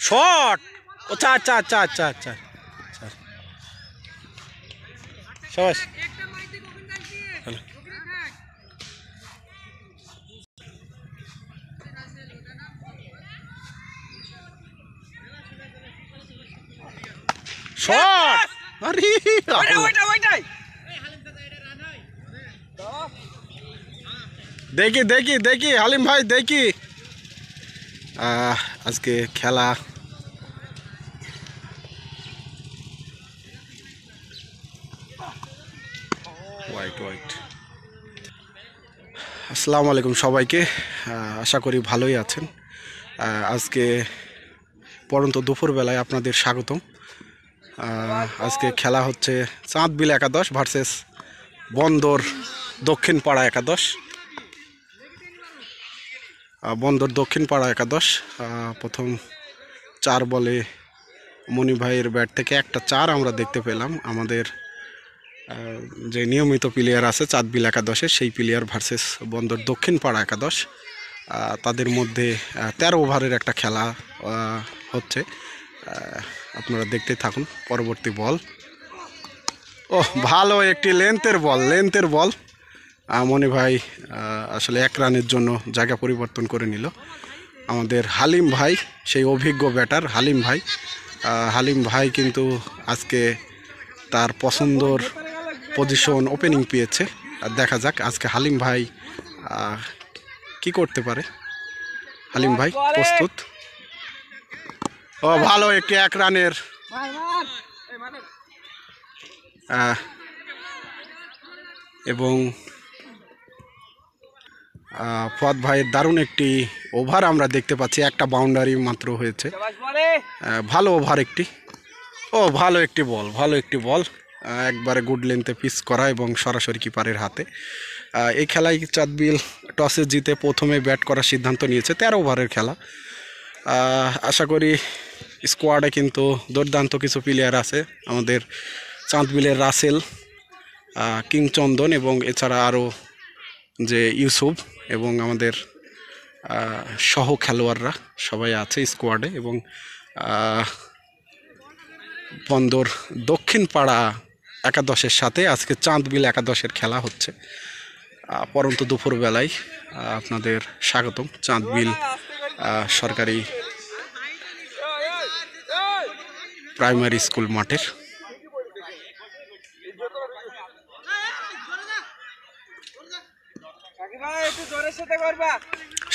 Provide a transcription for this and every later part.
Shot. ও চার চার চার চার চার চার। সবাস শট। আরে দেখি দেখি দেখি হালিম ভাই দেখি আজকে খেলা হোয়াইট হোয়াইট। আসসালামু আলাইকুম সবাইকে, আশা করি ভালোই আছেন। আজকে পরন্ত দুপুরবেলায় আপনাদের স্বাগতম। আজকে খেলা হচ্ছে চাঁদবিল একাদশ ভার্সেস বন্দর দক্ষিণ পাড়া একাদশ। বন্দর দক্ষিণ পাড়া একাদশ প্রথম 4 বলে মনি ভাইয়ের ব্যাট থেকে একটা 4 আমরা দেখতে পেলাম। আমাদের যে নিয়মিত প্লেয়ার আছে চাঁদবিল একাদশের, সেই প্লেয়ার ভার্সেস বন্দর দক্ষিণ পাড়া একাদশ। তাদের মধ্যে 13 ওভারের একটা খেলা হচ্ছে, আপনারা দেখতে থাকুন। পরবর্তী বল, ভালো একটি লেন্থের বল। মনি ভাই আসলে 1 রানের জন্য জায়গা পরিবর্তন করে নিল। আমাদের হালিম ভাই, সেই অভিজ্ঞ ব্যাটার হালিম ভাই কিন্তু আজকে তার পছন্দর পজিশন ওপেনিং পেয়েছে। দেখা যাক আজকে হালিম ভাই কি করতে পারে। হালিম ভাই প্রস্তুত। ভালো একটি 1 রানের এবং ফুয়াদ ভাইয়ের দারুণ একটি ওভার আমরা দেখতে পাচ্ছি। একটা বাউন্ডারি মাত্র হয়েছে। ভালো ওভার একটি, ভালো একটি বল একবারে গুড লেন্থে পিচ করা এবং সরাসরি কিপারের হাতে। এই খেলায় চাঁদবিল টসে জিতে প্রথমে ব্যাট করার সিদ্ধান্ত নিয়েছে। 13 ওভারের খেলা। আশা করি স্কোয়াডে কিন্তু দুর্দান্ত কিছু প্লেয়ার আছে। আমাদের চাঁদবিলের রাসেল, কিংচন্দন এবং এছাড়া আরও যে ইউসুফ এবং আমাদের সহ খেলোয়াড়রা সবাই আছে স্কোয়াডে। এবং বন্দর দক্ষিণ পাড়া একাদশের সাথে আজকে চাঁদবিল একাদশের খেলা হচ্ছে। পরন্ত দুপুরবেলায় আপনাদের স্বাগতম চাঁদবিল সরকারি প্রাইমারি স্কুল মাঠের।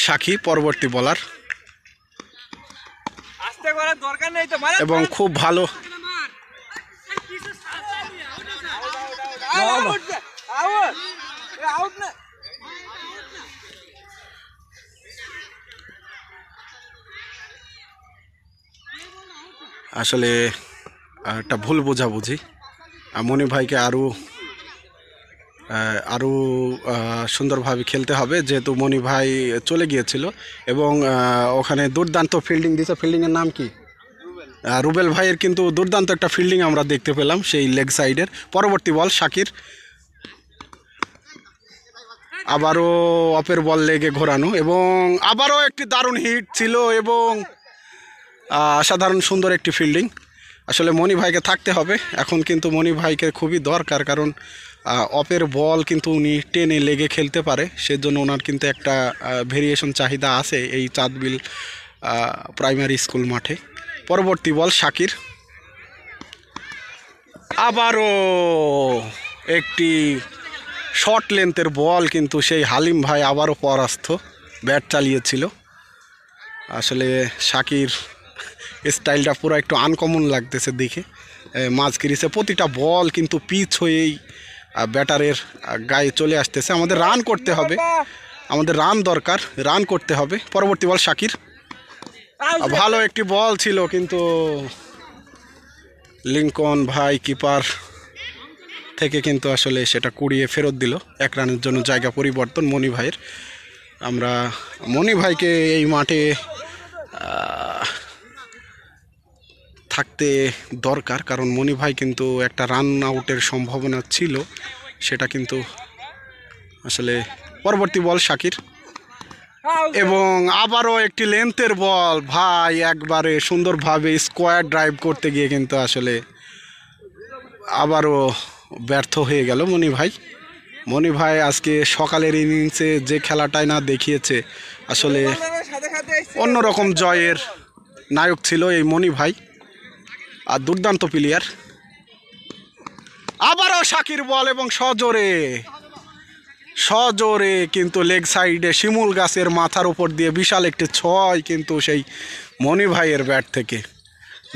সাক্ষী পরবর্তী বলার এবং খুব ভালো আসলে একটা ভুল বোঝাবুঝি। মনি ভাইকে আরও সুন্দরভাবে খেলতে হবে, যেহেতু মনি ভাই চলে গিয়েছিল এবং ওখানে দুর্দান্ত ফিল্ডিং দিয়েছে। ফিল্ডিংয়ের নাম কি? রুবেল ভাইয়ের কিন্তু দুর্দান্ত একটা ফিল্ডিং আমরা দেখতে পেলাম সেই লেগ সাইডের। পরবর্তী বল শাকির, আবারও অপের বল লেগে ঘোরানো এবং আবারও একটি দারুণ হিট ছিল এবং অসাধারণ সুন্দর একটি ফিল্ডিং। আসলে মনি ভাইকে থাকতে হবে এখন, কিন্তু মনি ভাইকে খুবই দরকার, কারণ অপের বল কিন্তু উনি টেনে লেগে খেলতে পারে। সেজন্য ওনার কিন্তু একটা ভেরিয়েশন চাহিদা আছে এই চাঁদবিল প্রাইমারি স্কুল মাঠে। পরবর্তী বল শাকির, আবারও একটি শর্ট লেন্থের বল, কিন্তু সেই হালিম ভাই আবারও পরাস্ত, ব্যাট চালিয়েছিল। আসলে শাকির স্টাইলটা পুরো একটু আনকমন লাগতেছে দেখে। মাঝ ক্রিজে প্রতিটা বল কিন্তু পিচ হয়েই ব্যাটারের গায়ে চলে আসতেছে। আমাদের রান করতে হবে, আমাদের রান দরকার, রান করতে হবে। পরবর্তী বল শাকির, ভালো একটি বল ছিল, কিন্তু লিঙ্কন ভাই কিপার থেকে কিন্তু আসলে সেটা কুড়িয়ে ফেরত দিল। 1 রানের জন্য জায়গা পরিবর্তন মনি ভাইয়ের। আমরা মনি ভাইকে এই মাঠে থাকতে দরকার, কারণ মনি ভাই কিন্তু একটা রান আউটের সম্ভাবনা ছিল, সেটা কিন্তু আসলে। পরবর্তী বল শাকির, এবং আবারও একটি লেন্থের বল ভাই, একবারে সুন্দরভাবে স্কোয়ার ড্রাইভ করতে গিয়ে কিন্তু আসলে আবারও ব্যর্থ হয়ে গেল মনি ভাই আজকে সকালের ইনিংসে যে খেলাটাই না দেখিয়েছে, আসলে অন্যরকম জয়ের নায়ক ছিল এই মনি ভাই, আর দুর্দান্ত প্লেয়ার। আবারও শাকির বল এবং সজোরে কিন্তু লেগ সাইডে শিমুল গাছের মাথার উপর দিয়ে বিশাল একটি ছয় কিন্তু সেই মনি ভাইয়ের ব্যাট থেকে।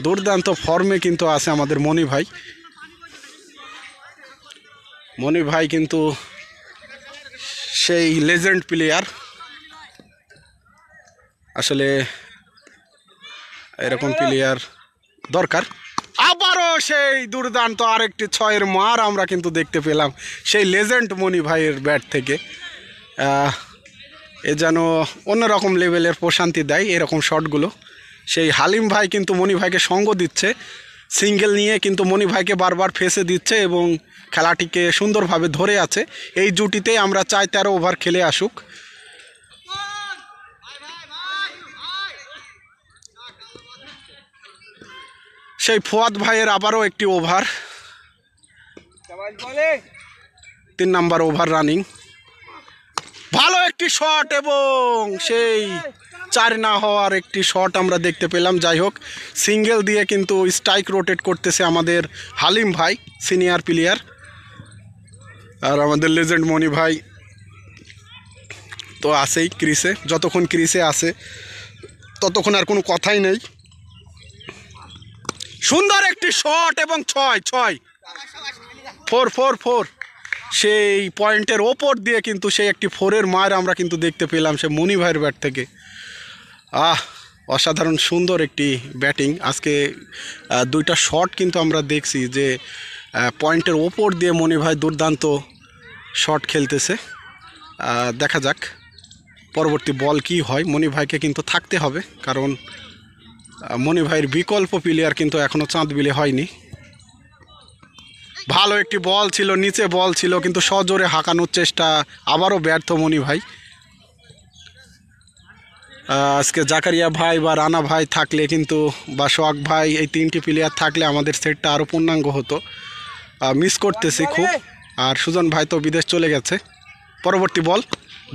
দুর্দান্ত ফর্মে কিন্তু আছে আমাদের মনি ভাই কিন্তু সেই লেজেন্ড প্লেয়ার, আসলে এরকম প্লেয়ার দরকার। আবারও সেই দুর্দান্ত আরেকটি ছয়ের মার আমরা কিন্তু দেখতে পেলাম সেই লেজেন্ড মনি ভাইয়ের ব্যাট থেকে। এ যেন অন্যরকম লেভেলের প্রশান্তি দেয় এরকম শটগুলো। সেই হালিম ভাই কিন্তু মনি ভাইকে সঙ্গ দিচ্ছে, সিঙ্গেল নিয়ে কিন্তু মনি ভাইকে বারবার ফেসে দিচ্ছে এবং খেলাটিকে সুন্দরভাবে ধরে আছে। এই জুটিতে আমরা চাই 13 ওভার খেলে আসুক। সেই ফুয়াদ ভাইয়ের আবারও একটি ওভার, 3 নাম্বার ওভার রানিং। ভালো একটি শট এবং সেই 4 না হওয়ার একটি শট আমরা দেখতে পেলাম। যাই হোক, সিঙ্গেল দিয়ে কিন্তু স্ট্রাইক রোটেট করতেছে আমাদের হালিম ভাই, সিনিয়র প্লেয়ার। আর আমাদের লেজেন্ড মনি ভাই তো আসেই ক্রিসে, যতক্ষণ ক্রিসে আসে ততক্ষণ আর কোনো কথাই নেই। সুন্দর একটি শট এবং 4 সেই পয়েন্টের ওপর দিয়ে কিন্তু সেই একটি 4-এর মার আমরা কিন্তু দেখতে পেলাম সে মনি ভাইয়ের ব্যাট থেকে। অসাধারণ সুন্দর একটি ব্যাটিং আজকে। 2টা শট কিন্তু আমরা দেখছি যে পয়েন্টের ওপর দিয়ে মনি ভাই দুর্দান্ত শট খেলতেছে। দেখা যাক পরবর্তী বল কি হয়। মনি ভাইকে কিন্তু থাকতে হবে, কারণ মনি ভাইয়ের বিকল্প প্লেয়ার কিন্তু এখনও চাঁদ বিলে হয়নি। ভালো একটি বল ছিল, নিচে বল ছিল, কিন্তু সজোরে হাঁকানোর চেষ্টা, আবারও ব্যর্থ মনি ভাই। আজকে জাকারিয়া ভাই বা রানা ভাই থাকলে কিন্তু, বা সোহাগ ভাই, এই 3টি প্লেয়ার থাকলে আমাদের সেটটা আরও পূর্ণাঙ্গ হতো। মিস করতেছি খুব। আর সুজন ভাই তো বিদেশ চলে গেছে। পরবর্তী বল,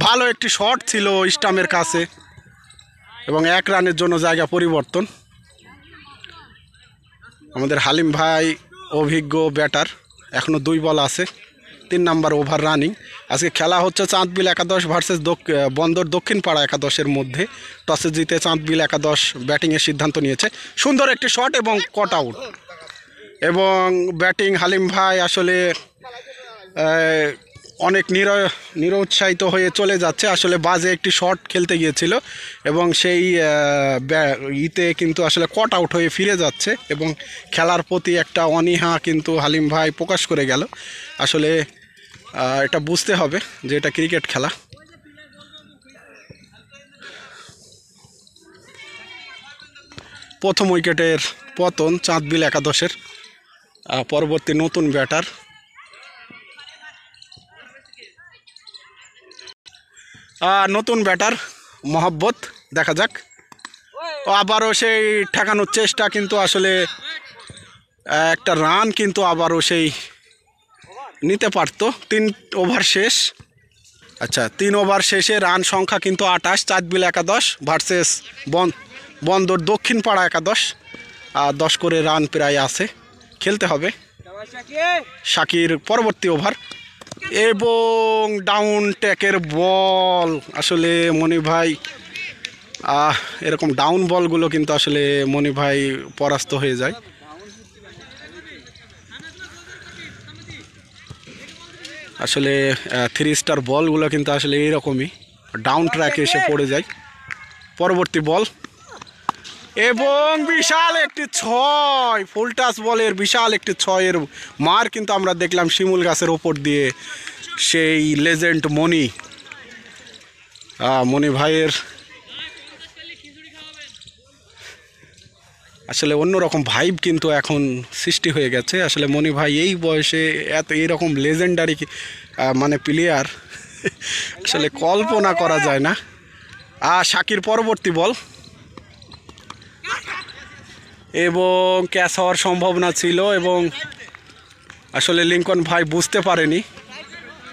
ভালো একটি শট ছিল স্টাম্পের কাছে এবং 1 রানের জন্য জায়গা পরিবর্তন। আমাদের হালিম ভাই অভিজ্ঞ ব্যাটার, এখনও 2 বল আছে, 3 নাম্বার ওভার রানিং। আজকে খেলা হচ্ছে চাঁদবিল একাদশ ভার্সেস বন্দর দক্ষিণ পাড়া একাদশের মধ্যে। টসে জিতে চাঁদবিল একাদশ ব্যাটিংয়ের সিদ্ধান্ত নিয়েছে। সুন্দর একটি শট এবং কট আউট। এবং ব্যাটিং হালিম ভাই আসলে অনেক নিরুৎসাহিত হয়ে চলে যাচ্ছে। আসলে বাজে একটি শট খেলতে গিয়েছিল এবং সেই ইতে কিন্তু আসলে কট আউট হয়ে ফিরে যাচ্ছে এবং খেলার প্রতি একটা অনীহা কিন্তু হালিম ভাই প্রকাশ করে গেল। আসলে এটা বুঝতে হবে যে এটা ক্রিকেট খেলা। প্রথম উইকেটের পতন চাঁদবিল একাদশের। পরবর্তী নতুন ব্যাটার মোহাব্বত। দেখা যাক, আবারও সেই ঠেকানোর চেষ্টা, কিন্তু আসলে একটা রান কিন্তু আবারও সেই নিতে পারতো। 3 ওভার শেষ। আচ্ছা, 3 ওভার শেষে রান সংখ্যা কিন্তু 28। চাঁদবিল একাদশ ভার্সেস বন্দর দক্ষিণ পাড়া একাদশ। 10 করে রান প্রায় আছে, খেলতে হবে। শাকির পরবর্তী ওভার এবং ডাউন টেকের বল। আসলে মনি ভাই এরকম ডাউন বলগুলো কিন্তু আসলে মনি ভাই পরাস্ত হয়ে যায়। আসলে 3 স্টার বলগুলো কিন্তু আসলে এইরকমই ডাউন ট্র্যাকে এসে পড়ে যায়। পরবর্তী বল এবং বিশাল একটি 6, ফুল টাচ বলের বিশাল একটি 6-এর মার কিন্তু আমরা দেখলাম শিমুল গাছের ওপর দিয়ে সেই লেজেন্ড মনি ভাইয়ের। আসলে অন্যরকম ভাইব কিন্তু এখন সৃষ্টি হয়ে গেছে। আসলে মনি ভাই এই বয়সে এইরকম লেজেন্ডারি মানে প্লেয়ার আসলে কল্পনা করা যায় না। শাকির পরবর্তী বল এবং ক্যাচ হওয়ার সম্ভাবনা ছিল এবং আসলে লিঙ্কন ভাই বুঝতে পারেনি।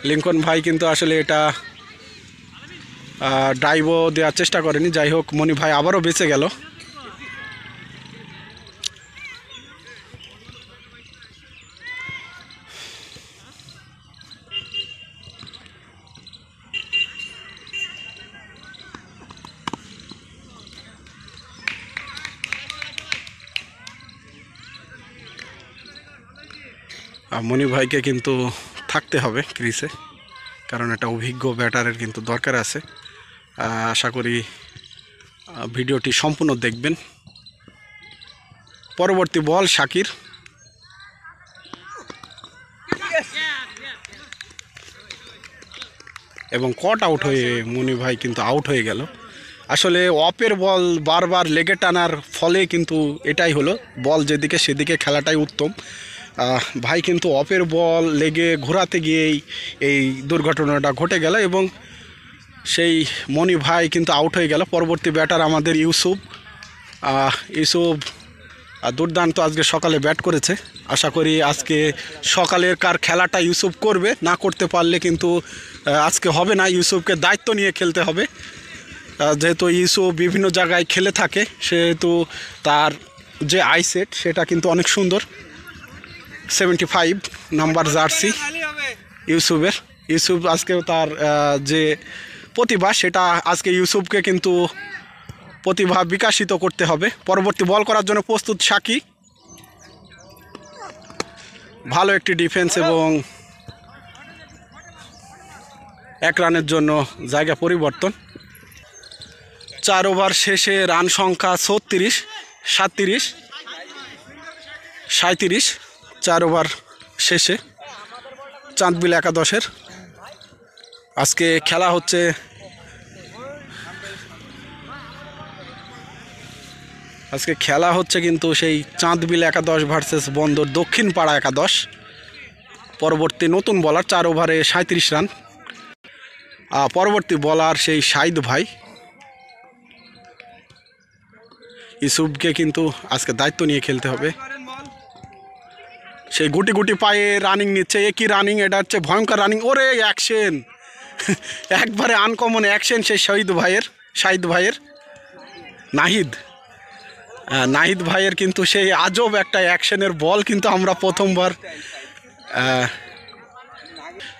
লিঙ্কন ভাই কিন্তু আসলে এটা ড্রাইভও দেওয়ার চেষ্টা করেনি। যাই হোক, মনি ভাই আবারও বেঁচে গেল। মনি ভাইকে কিন্তু থাকতে হবে ক্রিজে, কারণ একটা অভিজ্ঞ ব্যাটারের কিন্তু দরকার আছে। আশা করি ভিডিওটি সম্পূর্ণ দেখবেন। পরবর্তী বল শাকির, এবং কট আউট হয়ে মনি ভাই কিন্তু আউট হয়ে গেল। আসলে অফের বল বারবার লেগে টানার ফলে কিন্তু এটাই হলো, বল যেদিকে সেদিকে খেলাটাই উত্তম। ভাই কিন্তু অফের বল লেগে ঘোরাতে গিয়েই এই দুর্ঘটনাটা ঘটে গেল এবং সেই মনি ভাই কিন্তু আউট হয়ে গেল। পরবর্তী ব্যাটার আমাদের ইউসুফ। ইউসুফ দুর্দান্ত আজকে সকালে ব্যাট করেছে। আশা করি আজকে সকালের কার খেলাটা ইউসুফ করবে, না করতে পারলে কিন্তু আজকে হবে না। ইউসুফকে দায়িত্ব নিয়ে খেলতে হবে, যেহেতু ইউসুফ বিভিন্ন জায়গায় খেলে থাকে, সেহেতু তার যে আইসেট সেটা কিন্তু অনেক সুন্দর। 75 নাম্বার জার্সি ইউসুফের। ইউসুফ আজকেও তার যে প্রতিভা, সেটা আজকে ইউসুফকে কিন্তু প্রতিভা বিকাশিত করতে হবে। পরবর্তী বল করার জন্য প্রস্তুত শাকি। ভালো একটি ডিফেন্স এবং 1 রানের জন্য জায়গা পরিবর্তন। 4 ওভার শেষে রান সংখ্যা 36, 37, 37। 4 ওভার শেষে চাঁদবিল একাদশের আজকে খেলা হচ্ছে। আজকে খেলা হচ্ছে কিন্তু সেই চাঁদবিল একাদশ ভার্সেস বন্দর দক্ষিণ পাড়া একাদশ। পরবর্তী নতুন বলার 4 ওভারে 37 রান। পরবর্তী বলার সেই শাহিদ ভাই। ইউসুফকে কিন্তু আজকে দায়িত্ব নিয়ে খেলতে হবে। সেই গুটি গুটি পায়ে রানিং নিচ্ছে, একই রানিং, এটা হচ্ছে ভয়ঙ্কর রানিং। ওরে অ্যাকশন, একবারে আনকমন অ্যাকশন সেই শাহিদ ভাইয়ের। নাহিদ ভাইয়ের কিন্তু সেই আজব একটা অ্যাকশনের বল কিন্তু আমরা প্রথমবার।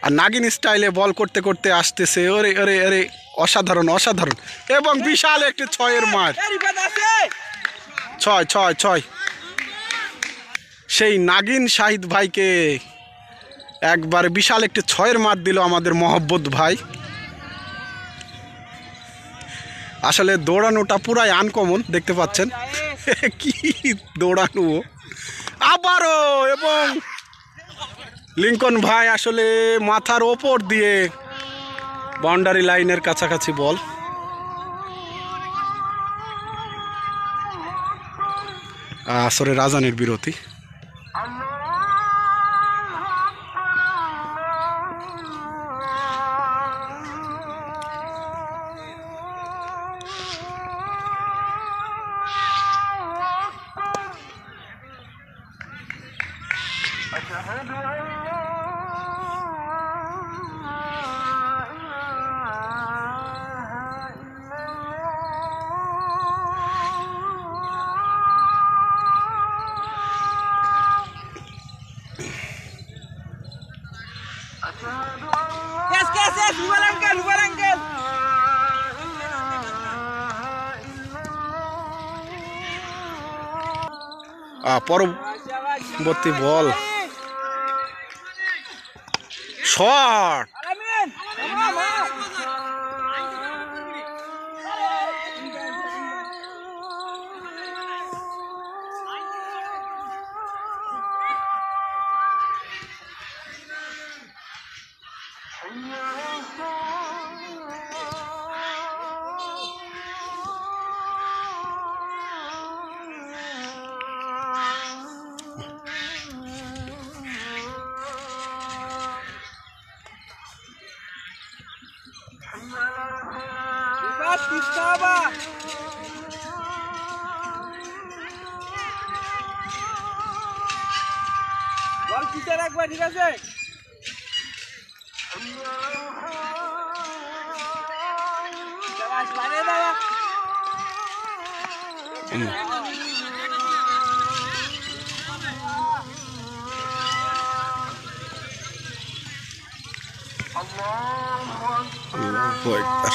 আর নাগিন স্টাইলে বল করতে করতে আসতেছে। ওরে ওরে ওরে, অসাধারণ অসাধারণ, এবং বিশাল একটি 6-এর মার। 6 সেই নাগিন শাহিদ ভাইকে একবার বিশাল একটি 6-এর মার দিল আমাদের মহব্বত ভাই। আসলে দৌড়ানোটা পুরাই আনকমন, দেখতে পাচ্ছেন কি দৌড়ানো আবারও, এবং লিঙ্কন ভাই আসলে মাথার ওপর দিয়ে বাউন্ডারি লাইনের কাছাকাছি বল। আসরে রাজানের বিরতি। পরবর্তী বল শট। বল পিছে রাখবা, ঠিক আছে? বানিয়ে দাও। আল্লাহু আকবার।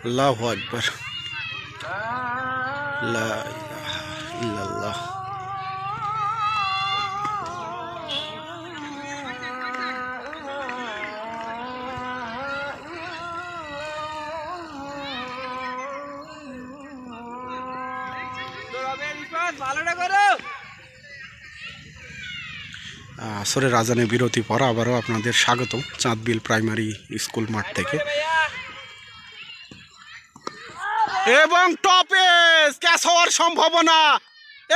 আল্লাহু আকবার। লা ইলাহা ইল্লাল্লাহ। আসরের আজানে বিরতি পর আবারও আপনাদের স্বাগত চাঁদবিল প্রাইমারি স্কুল মাঠ থেকে। এবং টপে ক্যাচ হওয়ার সম্ভাবনা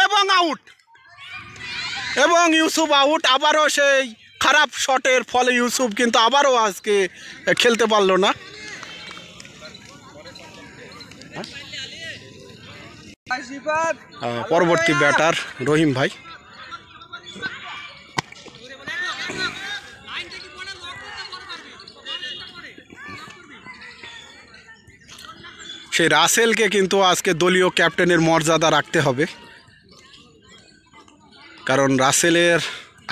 এবং আউট, এবং ইউসুফ আউট। আবারও সেই খারাপ শটের ফলে ইউসুফ কিন্তু আবারও আজকে খেলতে পারলো না। পরবর্তী ব্যাটার রহিম ভাই। সেই রাসেলকে কিন্তু আজকে দলীয় ক্যাপ্টেনের মর্যাদা রাখতে হবে, কারণ রাসেলের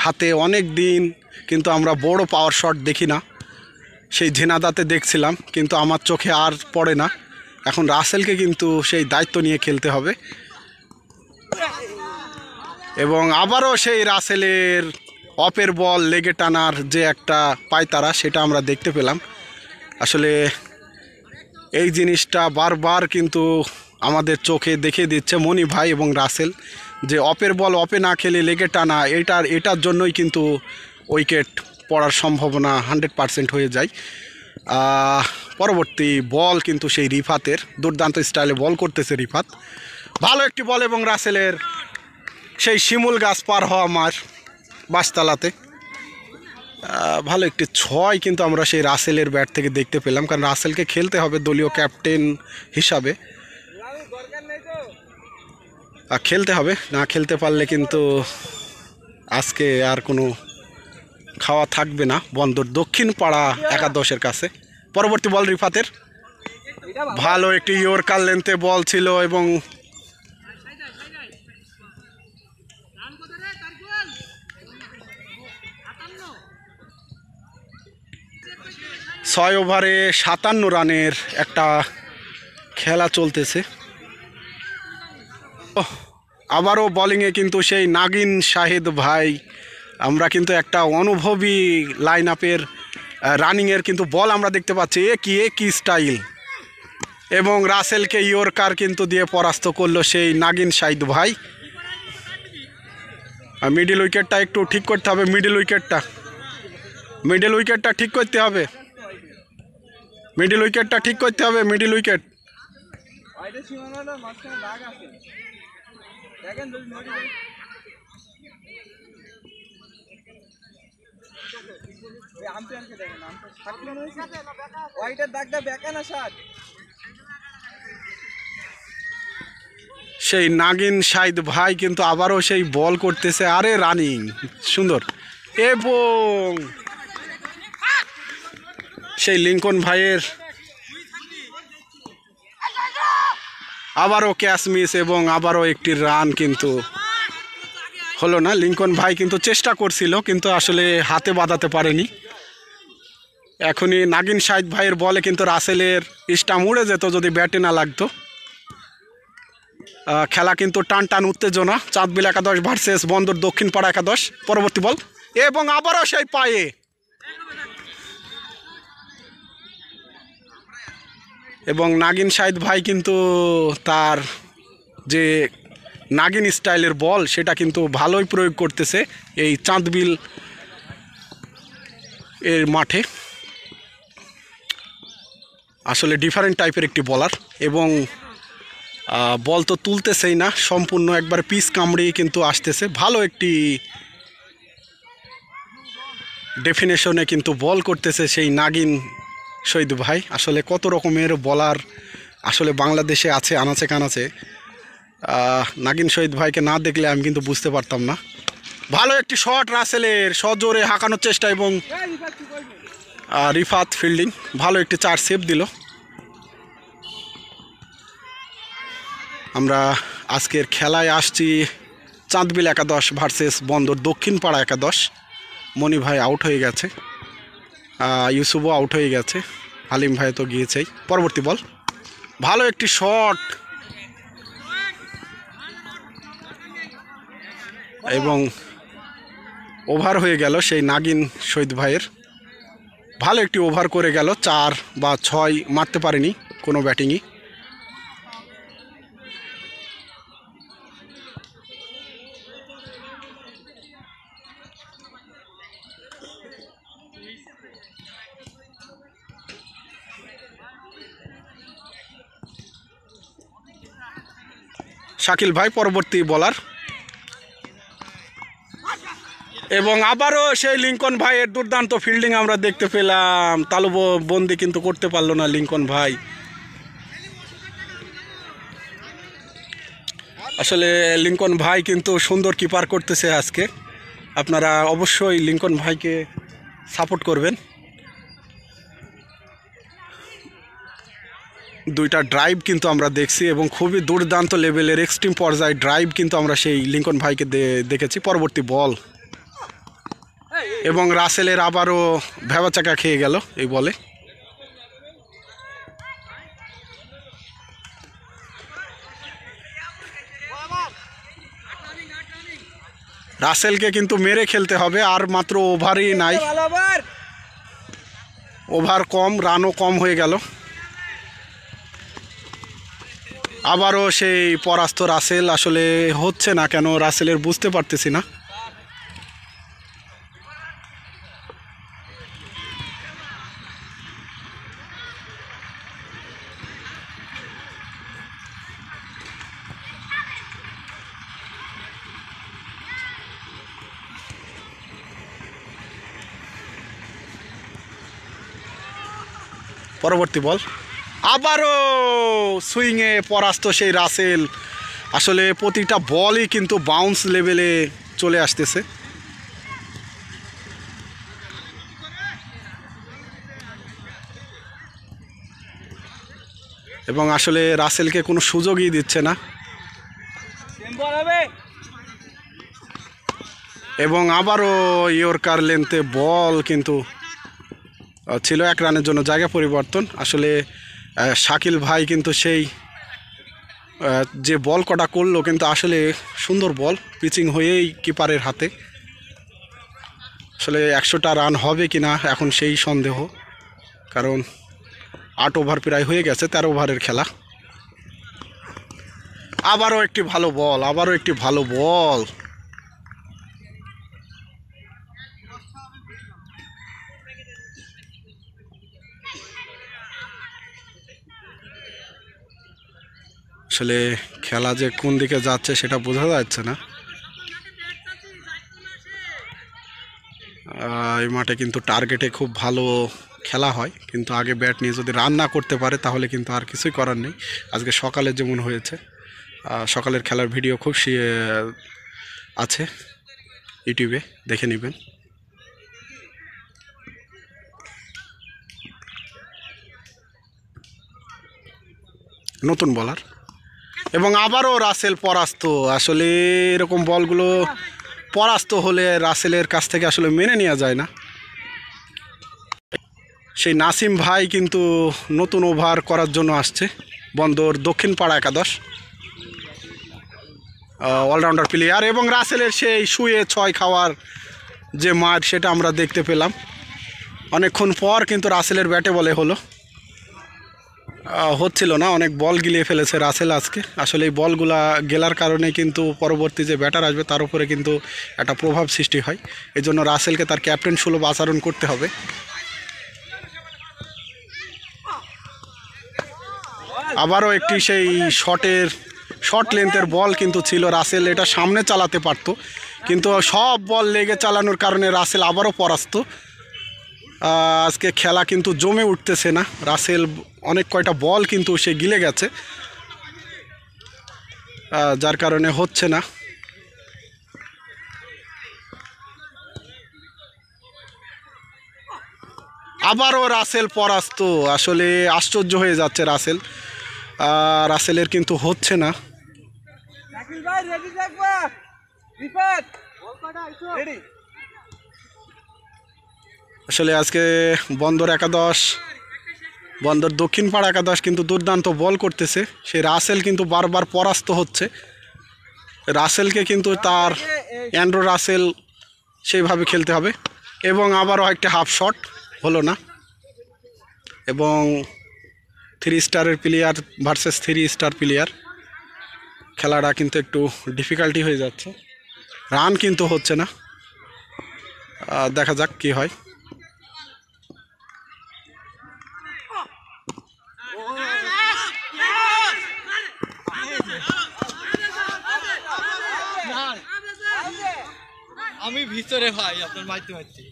হাতে অনেক দিন কিন্তু আমরা বড় পাওয়ার শট দেখি না। সেই ঝিনাদাতে দেখছিলাম, কিন্তু আমার চোখে আর পড়ে না। এখন রাসেলকে কিন্তু সেই দায়িত্ব নিয়ে খেলতে হবে। এবং আবারও সেই রাসেলের অপের বল লেগে টানার যে একটা পায়তারা, সেটা আমরা দেখতে পেলাম। আসলে এই জিনিসটা বারবার কিন্তু আমাদের চোখে দেখে দিচ্ছে মনি ভাই এবং রাসেল, যে অপের বল অপে না খেলে লেগে টানা, এটার জন্যই কিন্তু উইকেট পড়ার সম্ভাবনা 100% হয়ে যায়। পরবর্তী বল কিন্তু সেই রিফাতের, দুর্দান্ত স্টাইলে বল করতেছে রিফাত। ভালো একটি বল, এবং রাসেলের সেই শিমুল গাছ পার হওয়া মার বাসতলাতে ভালো একটি ছয় কিন্তু আমরা সেই রাসেলের ব্যাট থেকে দেখতে পেলাম, কারণ রাসেলকে খেলতে হবে দলীয় ক্যাপ্টেন হিসাবে। খেলতে হবে, না খেলতে পারলে কিন্তু আজকে আর কোনো খাওয়া থাকবে না বন্দর দক্ষিণ পাড়া একাদশের কাছে। পরবর্তী বল রিফাতের, ভালো একটি ইয়র্কার লেন্থে বল ছিল, এবং 6 ওভারে 57 রানের একটা খেলা চলতেছে। আবারও বোলিংয়ে কিন্তু সেই নাগিন শাহিদ ভাই, আমরা কিন্তু একটা অনুভবী লাইন আপের রানিংয়ের কিন্তু বল আমরা দেখতে পাচ্ছি। একই স্টাইল, এবং রাসেলকে ইয়র্কার কিন্তু দিয়ে পরাস্ত করলো সেই নাগিন শাহিদ ভাই। মিডিল উইকেটটা একটু ঠিক করতে হবে, মিডিল উইকেটটা ঠিক করতে হবে, মিডিল উইকেট। সেই নাগিন শাহিদ ভাই কিন্তু আবারও সেই বল করতেছে, আরে রানিং সুন্দর। এবং সেই লিঙ্কন ভাইয়ের আবারও ক্যাচ মিস, এবং আবারও একটি রান কিন্তু হলো না। লিঙ্কন ভাই কিন্তু চেষ্টা করছিল, কিন্তু আসলে হাতে বাঁধাতে পারেনি। এখনই নাগিন শাহিদ ভাইয়ের বলে কিন্তু রাসেলের স্টাম্প উড়ে যেত যদি ব্যাটে না লাগতো। খেলা কিন্তু টান উত্তেজনা, চাঁদবিল একাদশ ভার্সেস বন্দর দক্ষিণ পাড়া একাদশ। পরবর্তী বল, এবং আবারও সেই পায়ে, এবং নাগিন শাহিদ ভাই কিন্তু তার যে নাগিন স্টাইলের বল সেটা কিন্তু ভালোই প্রয়োগ করতেছে এই চাঁদবিল এর মাঠে। আসলে ডিফারেন্ট টাইপের একটি বলার, এবং বল তো তুলতেছেই না, সম্পূর্ণ একবার পিচ কামড়িয়ে কিন্তু আসতেছে। ভালো একটি ডেফিনেশনে কিন্তু বল করতেছে সেই নাগিন শহীদ ভাই। আসলে কত রকমের বলার আসলে বাংলাদেশে আছে আনাচে কানাচে। নাগিন শহীদ ভাইকে না দেখলে আমি কিন্তু বুঝতে পারতাম না। ভালো একটি শট রাসেলের, সজোরে হাঁকানোর চেষ্টা এবং রিফাত ফিল্ডিং, ভালো একটি 4 সেভ দিল। আমরা আজকের খেলায় আসছি চাঁদবিল একাদশ ভার্সেস বন্দর দক্ষিণ পাড়া একাদশ। মনি ভাই আউট হয়ে গেছে, ইউসুফও আউট হয়ে গেছে, হালিম ভাই তো গিয়েছেই। পরবর্তী বল, ভালো একটি শট এবং ওভার হয়ে গেল সেই নাগিন শহীদ ভাইয়ের। ভালো একটি ওভার করে গেল, 4 বা 6 মারতে পারেনি কোনো ব্যাটিংই। শাকিল ভাই পরবর্তী বলার, এবং আবারও সেই লিঙ্কন ভাইয়ের দুর্দান্ত ফিল্ডিং আমরা দেখতে পেলাম। তালুবন্দি কিন্তু করতে পারলো না লিঙ্কন ভাই। আসলে লিঙ্কন ভাই কিন্তু সুন্দর কিপার করতেছে আজকে। আপনারা অবশ্যই লিঙ্কন ভাইকে সাপোর্ট করবেন। 2টা ড্রাইভ কিন্তু আমরা দেখছি এবং খুবই দুর্দান্ত লেভেলের এক্সট্রিম পর্যায়ে ড্রাইভ কিন্তু আমরা সেই লিঙ্কন ভাইকে দেখেছি। পরবর্তী বল এবং রাসেলের আবারও ভেবাচাকা খেয়ে গেল এই বলে। রাসেলকে কিন্তু মেরে খেলতে হবে, আর মাত্র ওভারই নাই, ওভার কম, রানও কম হয়ে গেল। আবারও সেই পরাস্ত রাসেল, আসলে হচ্ছে না কেন রাসেলের বুঝতে পারতেছি না। পরবর্তী বল, আবারও সুইংয়ে পরাস্ত সেই রাসেল। আসলে প্রতিটা বলই কিন্তু বাউন্স লেভেলে চলে আসতেছে। এবং আসলে রাসেলকে কোনো সুযোগই দিচ্ছে না। এবং আবারও ইয়র্কার লেন্থে বল কিন্তু ছিল, 1 রানের জন্য জায়গা পরিবর্তন। আসলে শাকিল ভাই কিন্তু সেই যে বল কটা করলো কিন্তু আসলে সুন্দর বল, পিচিং হয়েই কিপারের হাতে। আসলে 100টা রান হবে কি না এখন সেই সন্দেহ, কারণ 8 ওভার প্রায় হয়ে গেছে, 13 ওভারের খেলা। আবারও একটি ভালো বল, আবারও একটি ভালো বল। আসলে খেলা যে কোন দিকে যাচ্ছে সেটা বোঝা যাচ্ছে না। এই মাঠে কিন্তু টার্গেটে খুব ভালো খেলা হয়, কিন্তু আগে ব্যাট নিয়ে যদি রান না করতে পারে তাহলে কিন্তু আর কিছুই করার নেই। আজকে সকালে যেমন হয়েছে, সকালের খেলার ভিডিও খুব আছে ইউটিউবে, দেখে নেবেন। নতুন বলার এবং আবারও রাসেল পরাস্ত। আসলে এরকম বলগুলো পরাস্ত হলে রাসেলের কাছ থেকে আসলে মেনে নেওয়া যায় না। সেই নাসিম ভাই কিন্তু নতুন ওভার করার জন্য আসছে বন্দর দক্ষিণ পাড়া একাদশ, অলরাউন্ডার প্লেয়ার। এবং রাসেলের সেই শুয়ে 6 খাওয়ার যে মাঠ সেটা আমরা দেখতে পেলাম অনেকক্ষণ পর, কিন্তু রাসেলের ব্যাটে বলে হচ্ছিল না, অনেক বল গিলিয়ে ফেলেছে রাসেল আজকে। আসলে এই বলগুলা গেলার কারণে কিন্তু পরবর্তী যে ব্যাটার আসবে তার উপরে কিন্তু একটা প্রভাব সৃষ্টি হয়। এই জন্য রাসেলকে তার ক্যাপ্টেন সুলভ আচরণ করতে হবে। আবারও একটি সেই শর্ট লেন্থের বল কিন্তু ছিল। রাসেল এটা সামনে চালাতে পারতো, কিন্তু সব বল লেগে চালানোর কারণে রাসেল আবারও পরাস্ত। আজকে খেলা কিন্তু জমে উঠতেছে না। রাসেল অনেক কয়টা বল কিন্তু সে গিলে গেছে, যার কারণে হচ্ছে না। আবারও রাসেল পরাস্ত। আসলে আশ্চর্য হয়ে যাচ্ছে রাসেল। রাসেলের কিন্তু হচ্ছে না। শাকিল ভাই রেডি থাকবা। রিফাত রেডি। আসলে আজকে বন্দর একাদশ, বন্দর দক্ষিণ পাড়া একাদশ কিন্তু দুর্দান্ত বল করতেছে। সেই রাসেল কিন্তু বারবার পরাস্ত হচ্ছে। রাসেলকে কিন্তু তার অ্যান্ড্রো রাসেল সেইভাবে খেলতে হবে। এবং আবারও একটা হাফ শট হলো না, এবং 3 স্টারের প্লেয়ার ভার্সেস 3 স্টার প্লেয়ার, খেলাটা কিন্তু একটু ডিফিকাল্টি হয়ে যাচ্ছে। রান কিন্তু হচ্ছে না, দেখা যাক কি হয়। আমি ভিতরে ভাই আপনার মাইতে মারছি।